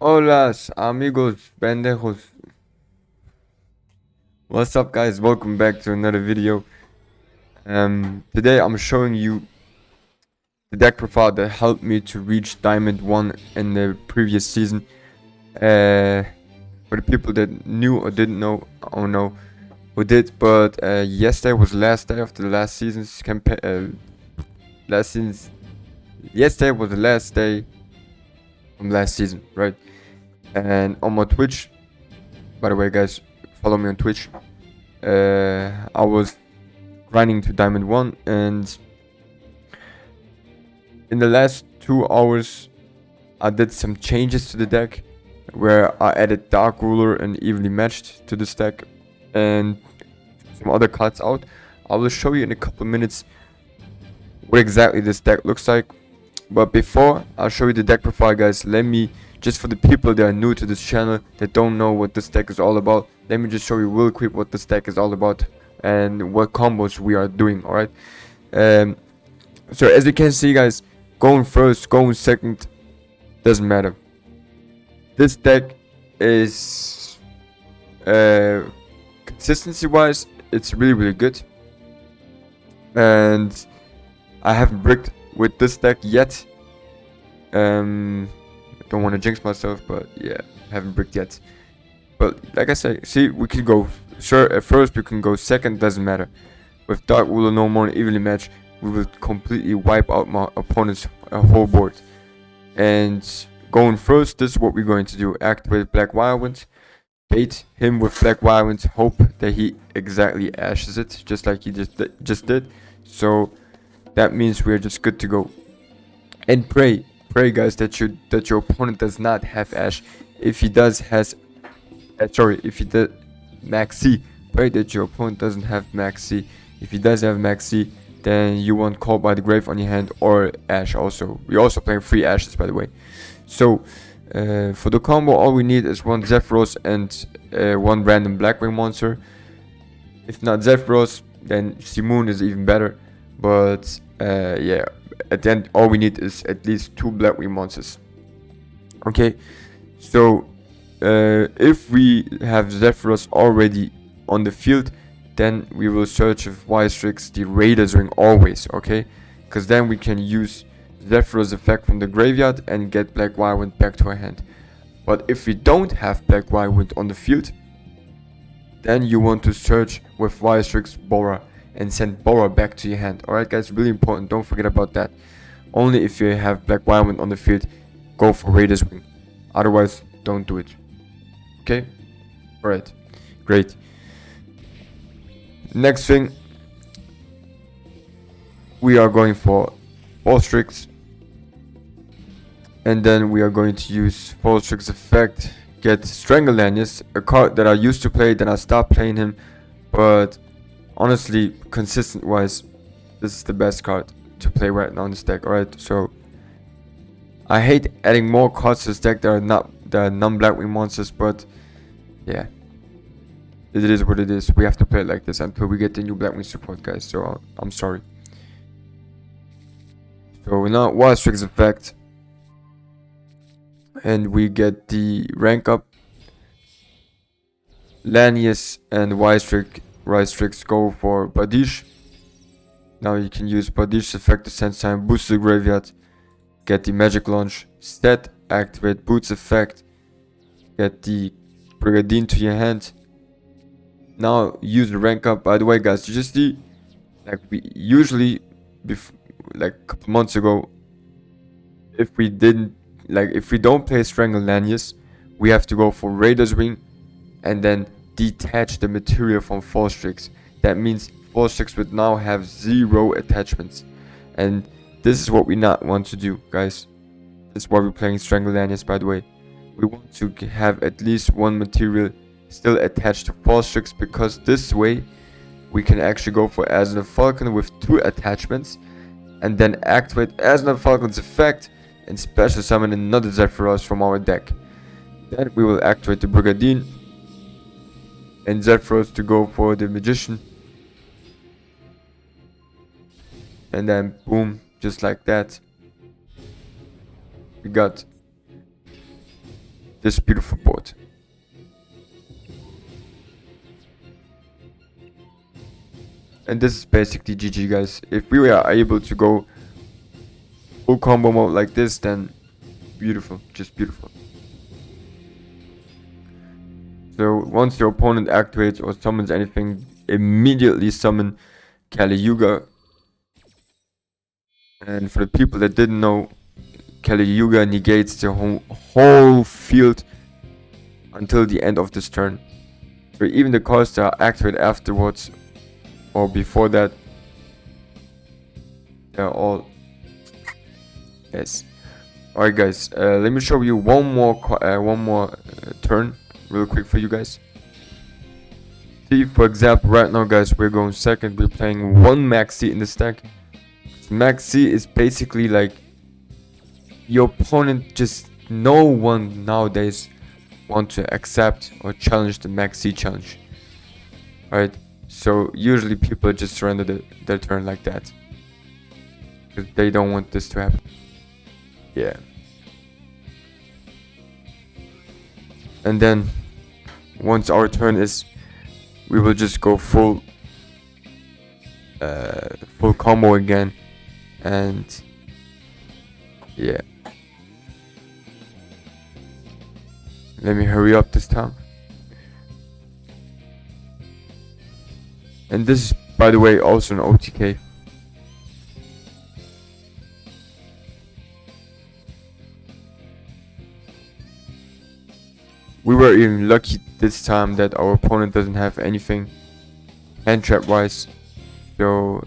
Hola, amigos, pendejos. What's up, guys? Welcome back to another video. Today I'm showing you the deck profile that helped me to reach Diamond 1 in the previous season. For the people that knew or didn't know, I don't know who did, but yesterday was the last day of the last season's campaign. Yesterday was the last day from last season, right? And on my Twitch, by the way, guys, follow me on Twitch. I was grinding to Diamond 1, and in the last 2 hours I did some changes to the deck where I added Dark Ruler and Evenly Matched to this deck and some other cards out. I will show you in a couple of minutes what exactly this deck looks like, but before I'll show you the deck profile, guys, let me, just for the people that are new to this channel that don't know what this deck is all about, let me just show you real quick what this deck is all about and what combos we are doing. Alright, so as you can see, guys, going first, going second, doesn't matter. This deck is consistency wise, it's really good, and I haven't bricked with this deck yet. I don't want to jinx myself, but yeah, I haven't bricked yet. But like I said, see, we can go sure at first, we can go second, doesn't matter. With Dark Ruler no more and evenly match, we will completely wipe out my opponent's whole board. And going first, this is what we're going to do. Activate Black Wild, bait him with Black Wild, hope that he exactly ashes it, just like he just did. So that means we're just good to go. And pray guys, that your opponent does not have ash. If he does if he did max C, pray that your opponent doesn't have max C. If he does have max C, then you want Call by the Grave on your hand or ash also. We're also playing 3 ashes, by the way. So for the combo, all we need is 1 Zephyros and 1 random Blackwing monster. If not Zephyros, then Simoon is even better. But yeah, at the end, all we need is at least 2 Blackwing monsters. Okay, so if we have Zephyros already on the field, then we will search with Ystrix the Raider's Ring always, okay? Because then we can use Zephyros effect from the graveyard and get Black Wild back to our hand. But if we don't have Black Wild on the field, then you want to search with Ystrix Bora and send Bora back to your hand. Alright, guys, really important, don't forget about that. Only if you have Black Wild on the field, go for Raider's Wing. Otherwise, don't do it. Okay? Alright, great. Next thing, we are going for Ystrix, and then we are going to use Ystrix effect, get Stranglelanius, a card that I used to play, then I stopped playing him, but honestly, consistent wise, this is the best card to play right now in this deck. Alright, so I hate adding more cards to this deck that are non-Blackwing monsters, but yeah, it is what it is. We have to play it like this until we get the new Blackwing support, guys, so I'm sorry. So now Ystrix effect, and we get the rank up. Lanius and Ystrix go for Badish. Now you can use Badish's effect to send time, boost the graveyard, get the magic launch, stat, activate Boots effect, get the Brigandine to your hand. Now use the rank up. By the way, guys, you just see, like we usually, like a couple months ago, if we don't play Strangle Lanius, we have to go for Raider's Wing and then detach the material from Ystrix. That means Ystrix would now have 0 attachments, and this is what we not want to do, guys. This is why we're playing Strangle Lanius, by the way. We want to have at least 1 material still attached to Ystrix, because this way we can actually go for Aslan Falcon with 2 attachments and then activate Aslan Falcon's effect and special summon another Zephyros from our deck. Then we will activate the Brigandine and Zephyros to go for the Magician, and then boom, just like that, we got this beautiful board. And this is basically GG, guys. If we are able to go full combo mode like this, then beautiful, just beautiful. So once your opponent activates or summons anything, immediately summon Kali Yuga. And for the people that didn't know, Kali Yuga negates the whole field until the end of this turn. So even the cards that are activated afterwards or before that, they're all yes. Alright, guys, let me show you one more turn real quick for you guys. See, for example, right now, guys, we're going second. We're playing one Max C in the stack. Max C is basically like your opponent, just no one nowadays want to accept or challenge the Max C challenge. Alright, so usually people just surrender their turn like that, because they don't want this to happen. Yeah. And then once our turn is, we will just go full combo again. And yeah, let me hurry up this time. And this is, by the way, also an OTK. We were even lucky this time that our opponent doesn't have anything hand trap wise, so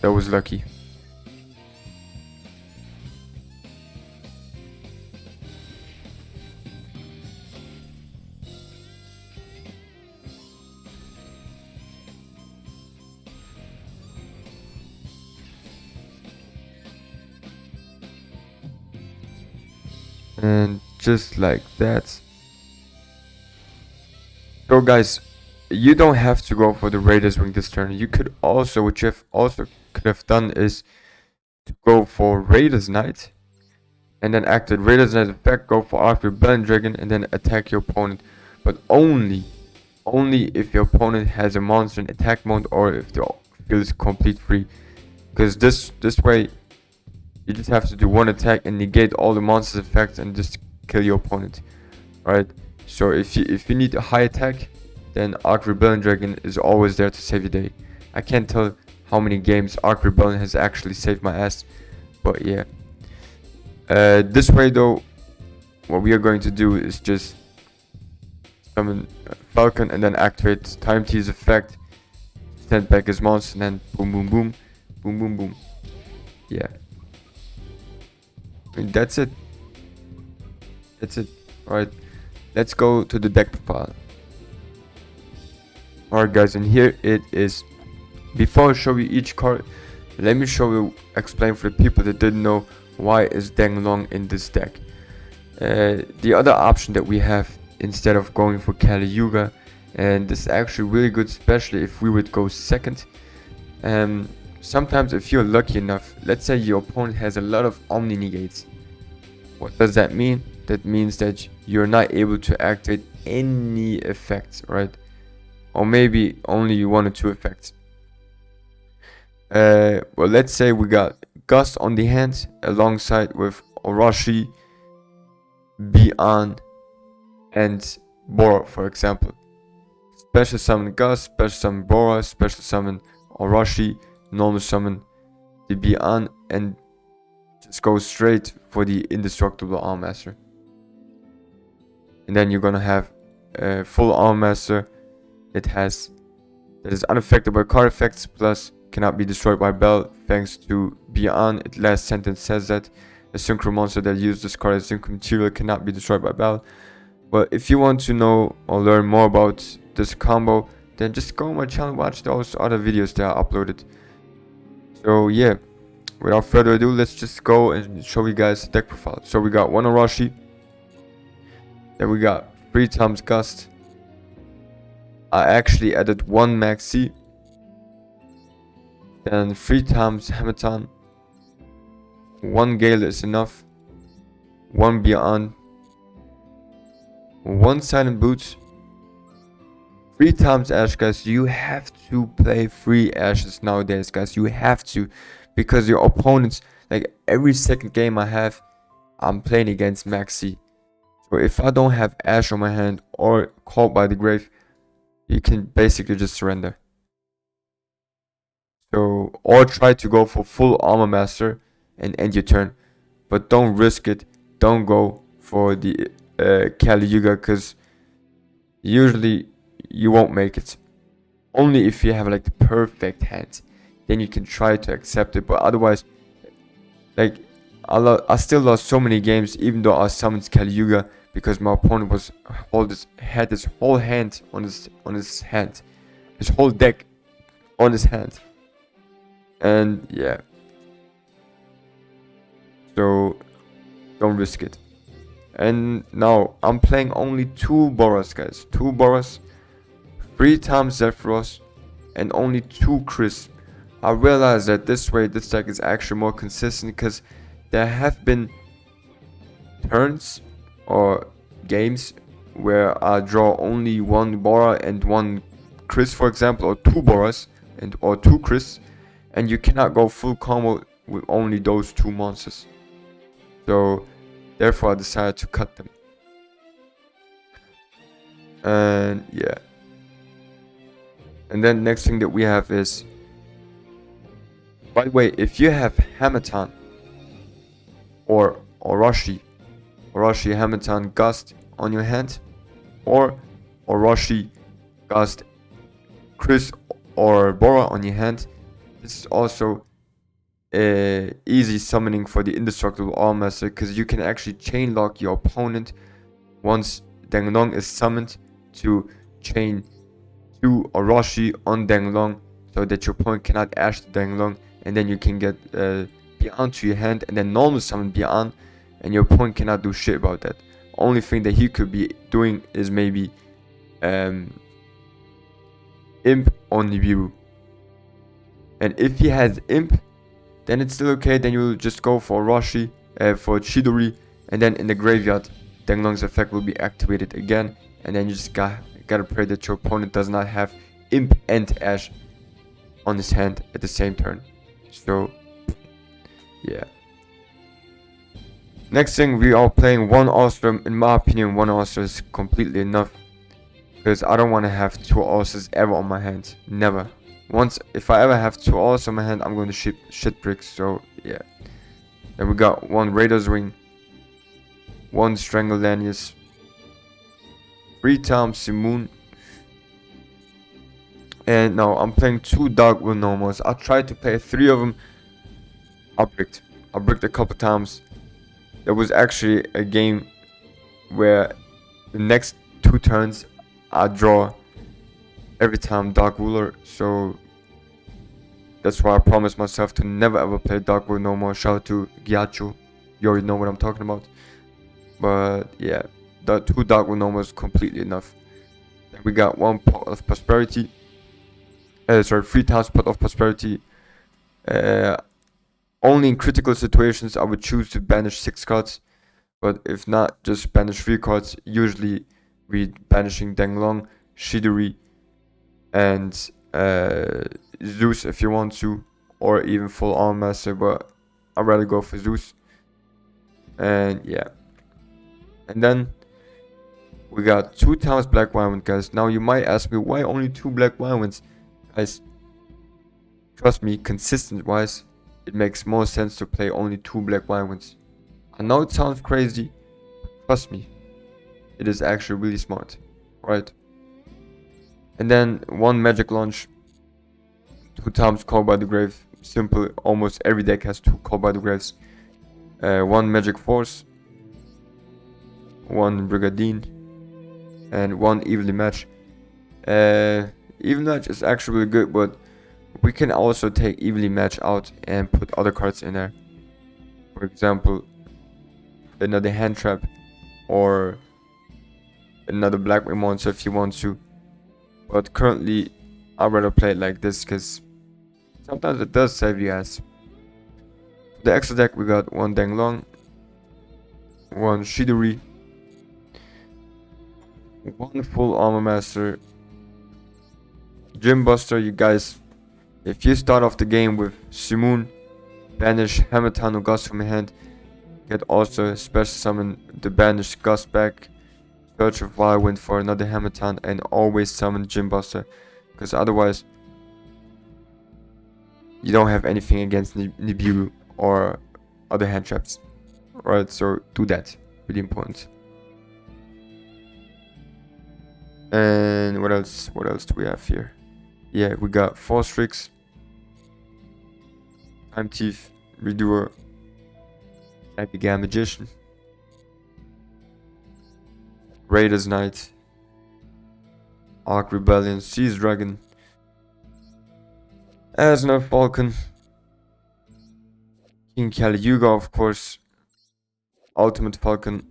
that was lucky. And just like that. So guys, you don't have to go for the Raiders Wing this turn. You could also, what you could have done is to go for Raiders Knight and then activate Raiders Knight effect, go for Arc Rebellion Dragon and then attack your opponent. But only if your opponent has a monster in attack mode or if the field is complete free. Because this way you just have to do one attack and negate all the monster's effects and just kill your opponent. Right? So if you need a high attack, then Arc Rebellion Dragon is always there to save your day. I can't tell how many games Arc Rebellion has actually saved my ass, but yeah. This way though, what we are going to do is just summon Falcon and then activate Time Tease effect, send back his monster, and then boom boom boom, boom boom boom. Yeah. I mean, that's it. Alright. Let's go to the deck profile. Alright guys, and here it is. Before I show you each card, let me explain for the people that didn't know why is Deng Long in this deck. The other option that we have instead of going for Kali Yuga, and this is actually really good, especially if we would go second. Sometimes if you're lucky enough, let's say your opponent has a lot of Omni Negates. What does that mean? That means that you're not able to activate any effects, right? Or maybe only one or two effects. Well, let's say we got Gust on the hand alongside with Orochi, Bian, and Bora, for example. Special summon Gust, special summon Bora, special summon Orochi, normal summon the Bian, and just go straight for the indestructible Arm Master. And then you're gonna have a full Arm Master that is unaffected by card effects, plus cannot be destroyed by Bell thanks to Bian. Its last sentence says that a synchro monster that uses this card as synchro material cannot be destroyed by Bell. But if you want to know or learn more about this combo, then just go on my channel, watch those other videos that are uploaded. So yeah, without further ado, let's just go and show you guys the deck profile. So we got one Orochi, then we got 3 times Gust. I actually added 1 Max C, then 3 times Hamatan, 1 Gale is enough, 1 Bian, 1 silent boots, 3 times Ash, guys. You have to play 3 Ashes nowadays, guys. You have to, because your opponents, like every second game I have, I'm playing against Maxi. So if I don't have Ash on my hand or Caught by the Grave, you can basically just surrender. So, or try to go for full Armor Master and end your turn. But don't risk it. Don't go for the Kali Yuga, because usually you won't make it. Only if you have like the perfect hand, then you can try to accept it. But otherwise, like I still lost so many games even though I summoned Kali Yuga, because my opponent had this whole hand on his hand, his whole deck on his hand, and yeah. So don't risk it. And now I'm playing only 2 Boras, guys. 2 Boras, 3 times Zephyros, and only 2 Chris. I realize that this way this deck is actually more consistent, because there have been turns or games where I draw only 1 Bora and 1 Chris, for example, or 2 Boras or 2 Chris, and you cannot go full combo with only those 2 monsters. So therefore I decided to cut them. And yeah. And then next thing that we have is, by the way, if you have Hamatan or Orochi, Hamatan, Gust on your hand, or Orochi, Gust, Chris or Bora on your hand, this is also easy summoning for the Indestructible Arm Master, because you can actually chain lock your opponent once Danglong is summoned to chain 2 Orochi on Danglong, so that your opponent cannot Ash the Danglong, and then you can get Beyond to your hand and then normal summon Beyond, and your opponent cannot do shit about that. Only thing that he could be doing is maybe Imp on Nibiru. And if he has Imp, then it's still okay. Then you'll just go for Orochi, for Chidori, and then in the graveyard, Danglong's effect will be activated again, and then you just gotta pray that your opponent does not have Imp and Ash on his hand at the same turn. So yeah. Next thing, we are playing 1 Ostrom. In my opinion, 1 Ostrom is completely enough, because I don't want to have 2 Ostroms ever on my hand. Never. If I ever have 2 Ostroms on my hand, I'm going to shit bricks. So yeah. Then we got 1 Raider's Ring, 1 Stranglelanius, 3 times Simoon. And now I'm playing 2 Darkwood normals. I tried to play 3 of them. I bricked a couple times. There was actually a game where the next 2 turns I draw every time Dark Ruler, so that's why I promised myself to never ever play Darkwood no more. Shout out to Gyacho, you already know what I'm talking about. But yeah, the 2 Darkwood normals is completely enough. Then we got 1 Pot of Prosperity. 3 times Pot of Prosperity. Only in critical situations I would choose to banish 6 cards, but if not, just banish 3 cards. Usually we banishing Danglong, Chidori, and Zeus if you want to, or even full Arm Master, but I'd rather go for Zeus. And yeah. And then we got 2 times Black Wyvern, guys. Now you might ask me, why only 2 Black Wyverns? Guys, trust me, consistent wise, it makes more sense to play only 2 Black Wyverns. I know it sounds crazy, but trust me, it is actually really smart, right? And then 1 Magic Launch, 2 times Call by the Grave. Simple, almost every deck has 2 Call by the Graves. 1 Magic Force, 1 Brigadine, and 1 Evenly Match. Even Match is actually really good, but we can also take Evenly Match out and put other cards in there. For example, another Hand Trap or another Blackwing monster if you want to. But currently, I'd rather play it like this, because sometimes it does save you guys. The extra deck, we got 1 Danglong, 1 Chidori, One full armor master. Gym Buster, you guys. If you start off the game with Simoon, banish Hamatan or Gust from your hand, get also special summon the banished Gust back, search of Wild for another Hamatan, and always summon Gym Buster, because otherwise you don't have anything against Nibiru or other hand traps. Right, so do that. Really important. And what else? What else do we have here? Yeah, we got Force Tricks, Time Thief, Redoer, Epic Magician, Raiders Knight, Arc Rebellion, Seas Dragon, Asner Falcon, King Caliuga, of course, Ultimate Falcon.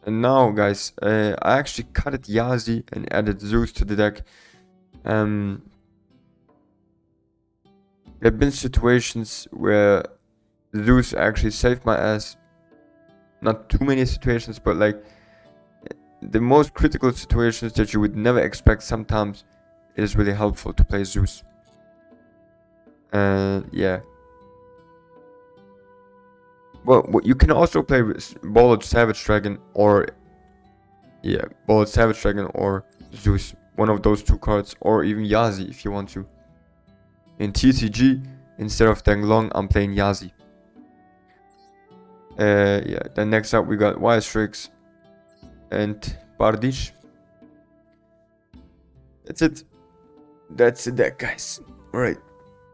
And now, guys, I actually cut it Yazi and added Zeus to the deck. There have been situations where Zeus actually saved my ass. Not too many situations, but like the most critical situations that you would never expect, sometimes it is really helpful to play Zeus. Yeah. Well, you can also play Ballad Savage Dragon or Ballad Savage Dragon or Zeus. One of those two cards, or even Yazi if you want to. In TCG, instead of Deng Long, I'm playing Yazi. Yeah, then next up we got Strix and Bardish. That's it. That's the deck, guys. Alright.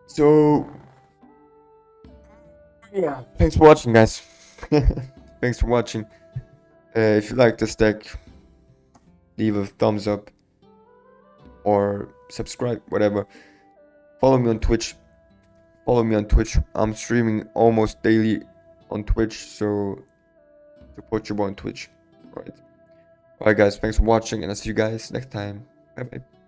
So, yeah, thanks for watching, guys. Thanks for watching. If you like this deck, leave a thumbs up or subscribe, whatever. Follow me on Twitch. I'm streaming almost daily on Twitch, so support your boy on Twitch. Alright, guys, thanks for watching, and I'll see you guys next time. Bye bye.